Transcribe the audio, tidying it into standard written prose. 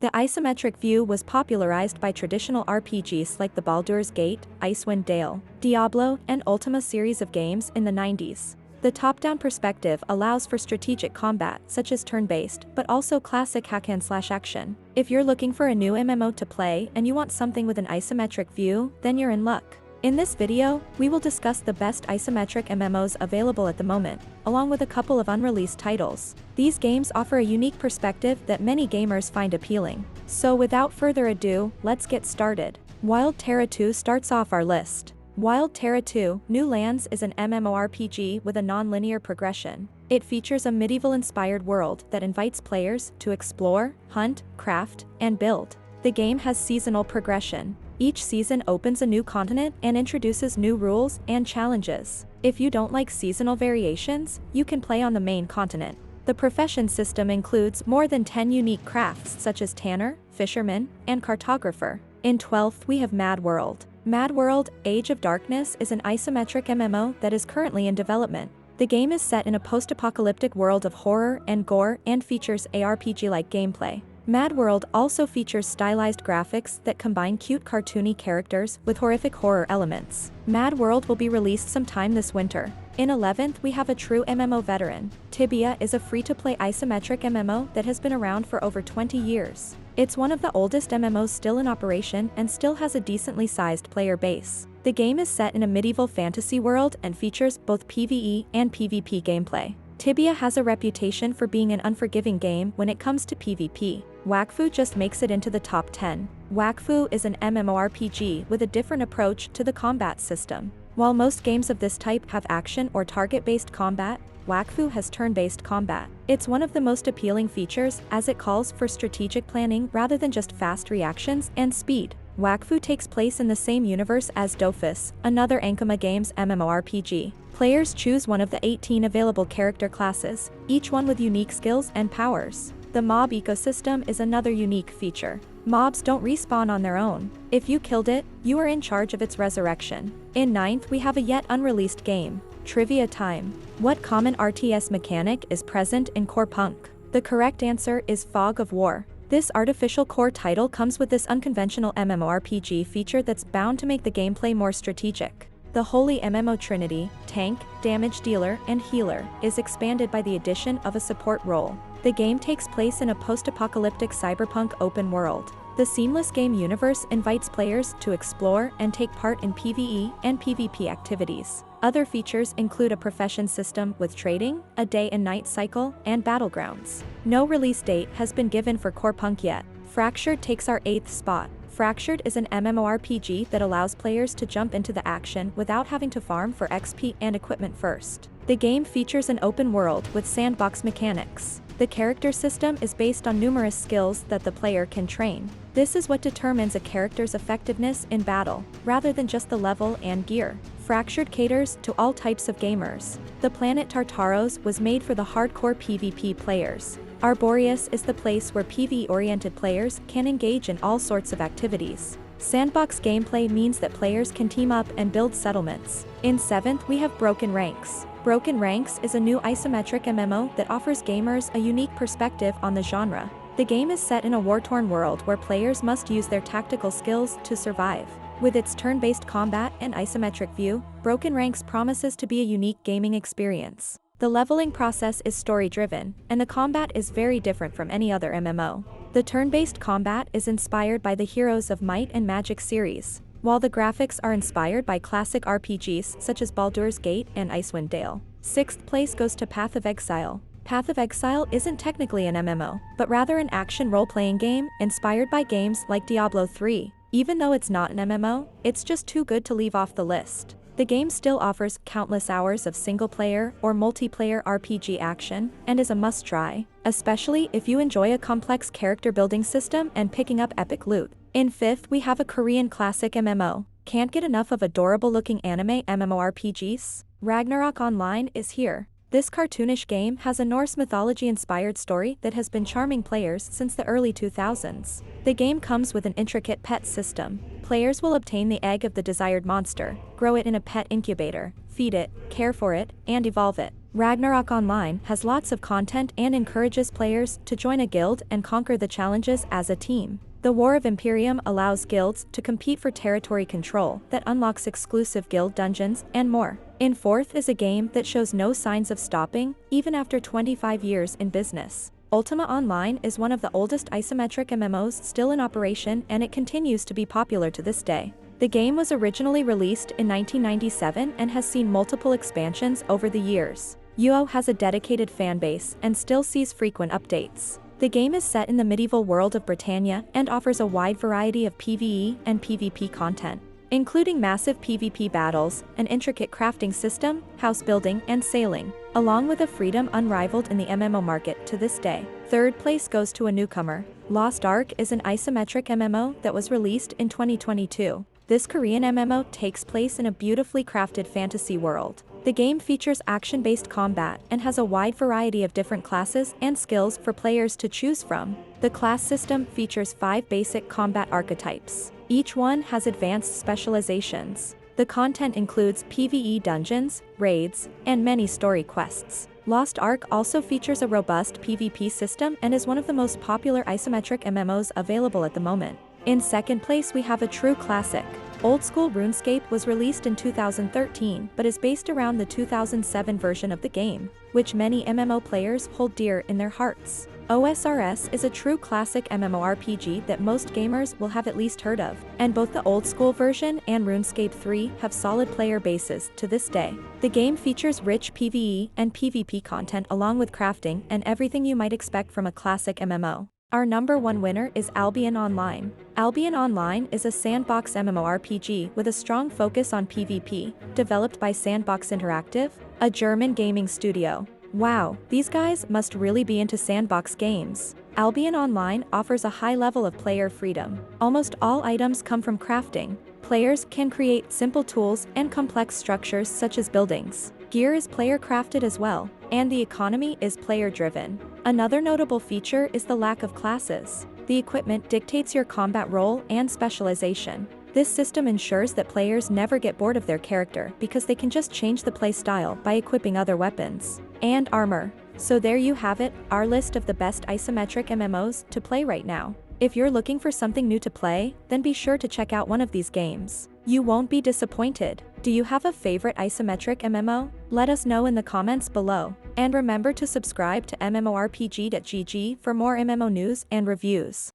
The isometric view was popularized by traditional RPGs like the Baldur's Gate, Icewind Dale, Diablo, and Ultima series of games in the 90s. The top-down perspective allows for strategic combat such as turn-based, but also classic hack-and-slash action. If you're looking for a new MMO to play and you want something with an isometric view, then you're in luck. In this video, we will discuss the best isometric MMOs available at the moment, along with a couple of unreleased titles. These games offer a unique perspective that many gamers find appealing. So without further ado, let's get started. Wild Terra 2 starts off our list. Wild Terra 2, New Lands is an MMORPG with a non-linear progression. It features a medieval-inspired world that invites players to explore, hunt, craft, and build. The game has seasonal progression. Each season opens a new continent and introduces new rules and challenges. If you don't like seasonal variations, you can play on the main continent. The profession system includes more than 10 unique crafts such as tanner, fisherman, and cartographer. In 12th we have Mad World. Mad World, Age of Darkness is an isometric MMO that is currently in development. The game is set in a post-apocalyptic world of horror and gore and features ARPG-like gameplay. Mad World also features stylized graphics that combine cute cartoony characters with horrific horror elements. Mad World will be released sometime this winter. In 11th we have a true MMO veteran. Tibia is a free-to-play isometric MMO that has been around for over 20 years. It's one of the oldest MMOs still in operation and still has a decently sized player base. The game is set in a medieval fantasy world and features both PvE and PvP gameplay. Tibia has a reputation for being an unforgiving game when it comes to PvP. Wakfu just makes it into the top 10. Wakfu is an MMORPG with a different approach to the combat system. While most games of this type have action or target-based combat, Wakfu has turn-based combat. It's one of the most appealing features as it calls for strategic planning rather than just fast reactions and speed. Wakfu takes place in the same universe as Dofus, another Ankama Games MMORPG. Players choose one of the 18 available character classes, each one with unique skills and powers. The mob ecosystem is another unique feature. Mobs don't respawn on their own. If you killed it, you are in charge of its resurrection. In 9th we have a yet unreleased game. Trivia time. What common RTS mechanic is present in Corepunk? The correct answer is Fog of War. This artificial core title comes with this unconventional MMORPG feature that's bound to make the gameplay more strategic. The holy MMO trinity, tank, damage dealer, and healer, is expanded by the addition of a support role. The game takes place in a post-apocalyptic cyberpunk open world. The seamless game universe invites players to explore and take part in PvE and PvP activities. Other features include a profession system with trading, a day and night cycle, and battlegrounds. No release date has been given for Corepunk yet. Fractured takes our 8th spot. Fractured is an MMORPG that allows players to jump into the action without having to farm for XP and equipment first. The game features an open world with sandbox mechanics. The character system is based on numerous skills that the player can train. This is what determines a character's effectiveness in battle, rather than just the level and gear. Fractured caters to all types of gamers. The planet Tartaros was made for the hardcore PvP players. Arboreus is the place where PvE-oriented players can engage in all sorts of activities. Sandbox gameplay means that players can team up and build settlements. In 7th we have Broken Ranks. Broken Ranks is a new isometric MMO that offers gamers a unique perspective on the genre. The game is set in a war-torn world where players must use their tactical skills to survive. With its turn-based combat and isometric view, Broken Ranks promises to be a unique gaming experience. The leveling process is story-driven, and the combat is very different from any other MMO. The turn-based combat is inspired by the Heroes of Might and Magic series, while the graphics are inspired by classic RPGs such as Baldur's Gate and Icewind Dale. 6th place goes to Path of Exile. Path of Exile isn't technically an MMO, but rather an action role-playing game inspired by games like Diablo 3. Even though it's not an MMO, it's just too good to leave off the list. The game still offers countless hours of single-player or multiplayer RPG action and is a must-try, especially if you enjoy a complex character-building system and picking up epic loot. In 5th we have a Korean classic MMO. Can't get enough of adorable-looking anime MMORPGs? Ragnarok Online is here. This cartoonish game has a Norse mythology-inspired story that has been charming players since the early 2000s. The game comes with an intricate pet system. Players will obtain the egg of the desired monster, grow it in a pet incubator, feed it, care for it, and evolve it. Ragnarok Online has lots of content and encourages players to join a guild and conquer the challenges as a team. The War of Imperium allows guilds to compete for territory control that unlocks exclusive guild dungeons and more. In fourth is a game that shows no signs of stopping, even after 25 years in business. Ultima Online is one of the oldest isometric MMOs still in operation, and it continues to be popular to this day. The game was originally released in 1997 and has seen multiple expansions over the years. UO has a dedicated fanbase and still sees frequent updates. The game is set in the medieval world of Britannia and offers a wide variety of PvE and PvP content, including massive PvP battles, an intricate crafting system, house building, and sailing, along with a freedom unrivaled in the MMO market to this day. Third place goes to a newcomer. Lost Ark is an isometric MMO that was released in 2022. This Korean MMO takes place in a beautifully crafted fantasy world. The game features action-based combat and has a wide variety of different classes and skills for players to choose from. The class system features 5 basic combat archetypes. Each one has advanced specializations. The content includes PvE dungeons, raids, and many story quests. Lost Ark also features a robust PvP system and is one of the most popular isometric MMOs available at the moment. In second place we have a true classic. Old School Runescape was released in 2013 but is based around the 2007 version of the game, which many MMO players hold dear in their hearts. OSRS is a true classic MMORPG that most gamers will have at least heard of, and both the Old School version and RuneScape 3 have solid player bases to this day. The game features rich PvE and PvP content along with crafting and everything you might expect from a classic MMO. Our number one winner is Albion Online. Albion Online is a sandbox MMORPG with a strong focus on PvP, developed by Sandbox Interactive, a German gaming studio. Wow, these guys must really be into sandbox games. Albion Online offers a high level of player freedom. Almost all items come from crafting. Players can create simple tools and complex structures such as buildings. Gear is player crafted as well, and the economy is player driven. Another notable feature is the lack of classes. The equipment dictates your combat role and specialization. This system ensures that players never get bored of their character because they can just change the play style by equipping other weapons and armor. So there you have it, our list of the best isometric MMOs to play right now. If you're looking for something new to play, then be sure to check out one of these games. You won't be disappointed. Do you have a favorite isometric MMO? Let us know in the comments below. And remember to subscribe to MMORPG.gg for more MMO news and reviews.